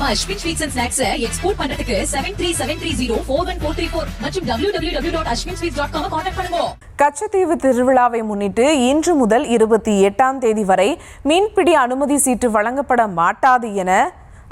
நம்ம Ashwin sweets and snacks export பண்றதுக்கு 7373041434 மற்றும் www.ashwinsweets.com கான்டாக்ட் பண்ணுங்க. கச்சத்தீவு திருவிழாவை முன்னிட்டு இன்று முதல் 28ஆம் தேதி வரை மீன்பிடி அனுமதி சீட்டு வழங்கப்பட மாட்டாது என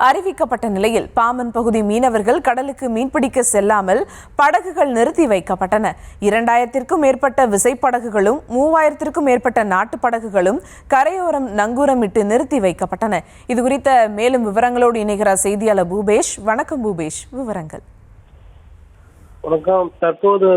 அறிவிக்கப்பட்ட நிலையில் பாம்பன் பகுதி மீனவர்கள் கடலுக்கு மீன்பிடிக்க செல்லாமல் படகுகள் நிறுத்தி வைக்கப்பட்டன. 2000த்திற்கும் மேற்பட்ட விசைப்படகுகளும் 3000த்திற்கும் மேற்பட்ட நாட்டு படகுகளும் கரையோரம் நங்கூரமிட்டு நிறுத்தி வைக்கப்பட்டன. இது குறித்த மேலும் விவரங்களோடு இணைகிறார் செய்தியாளர் பூபேஷ். வணக்கம் பூபேஷ், விவரங்கள். வணக்கம். தற்போது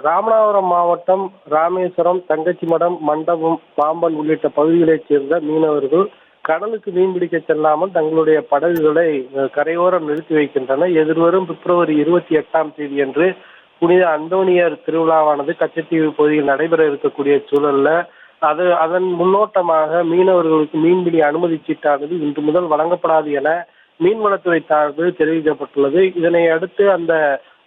ராமநாதபுரம் மாவட்டம் ராமேஸ்வரம், தங்கச்சிமடம், மண்டபம், பாம்பன் உள்ளிட்ட பகுதிகளைச் சேர்ந்த மீனவர்கள் கடலுக்கு மீன்பிடிக்க செல்லாமல் தங்களுடைய படகுகளை கரையோரம் நிறுத்தி வைக்கின்றனர். எதிர்வரும் பிப்ரவரி 28ஆம் தேதி அன்று புனித அந்தோனியர் திருவிழாவானது கச்சத்தீவு பகுதியில் நடைபெற இருக்கக்கூடிய சூழல்ல அதன் முன்னோட்டமாக மீனவர்களுக்கு மீன்பிடி அனுமதி சீட்டானது இன்று முதல் வழங்கப்படாது என மீன்வளத்துறை சார்பில் தெரிவிக்கப்பட்டுள்ளது. இதனை அடுத்து அந்த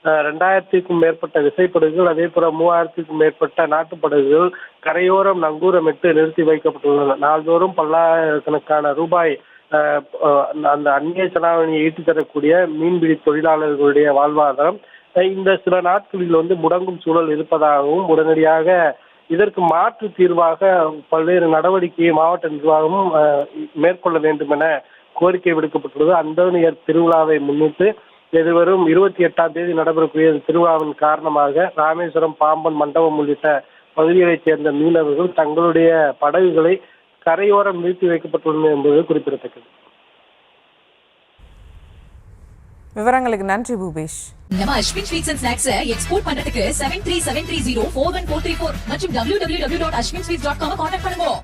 2000த்திற்கும் மேற்பட்ட விசைப்படகுகள், அதே போல 3000த்திற்கும் மேற்பட்ட நாட்டுப்படகுகள் கரையோரம் நங்கூரமிட்டு நிறுத்தி வைக்கப்பட்டுள்ளன. நாள்தோறும் பல்லாயிரக்கணக்கான ரூபாய் அந்த அந்நிய செலாவணியை ஈட்டி தரக்கூடிய மீன்பிடி தொழிலாளர்களுடைய வாழ்வாதாரம் இந்த சில நாட்களில் முடங்கும் சூழல் இருப்பதாகவும், உடனடியாக இதற்கு மாற்று தீர்வாக பல்வேறு நடவடிக்கையை மாவட்ட நிர்வாகமும் மேற்கொள்ள வேண்டும் என கோரிக்கை விடுக்கப்பட்டுள்ளது. அந்தோனியர் திருவிழாவை முன்னிட்டு எதிர்வரும் 28ஆம் தேதி நடைபெறக்கூடிய திருவிழாவின் காரணமாக ராமேஸ்வரம், பாம்பன், மண்டபம் உள்ளிட்ட பகுதிகளைச் சேர்ந்த மீனவர்கள் தங்களுடைய படகுகளை கரையோரம் நிறுத்தி வைக்கப்பட்டுள்ளன என்பது குறிப்பிடத்தக்கது. விவரங்களுக்கு நன்றி பூபேஷ். நம்ம Ashwin sweets and snacks export பண்றதுக்கு 7373041434 மற்றும் www.ashwinsweets.com கான்டாக்ட் பண்ணுங்க.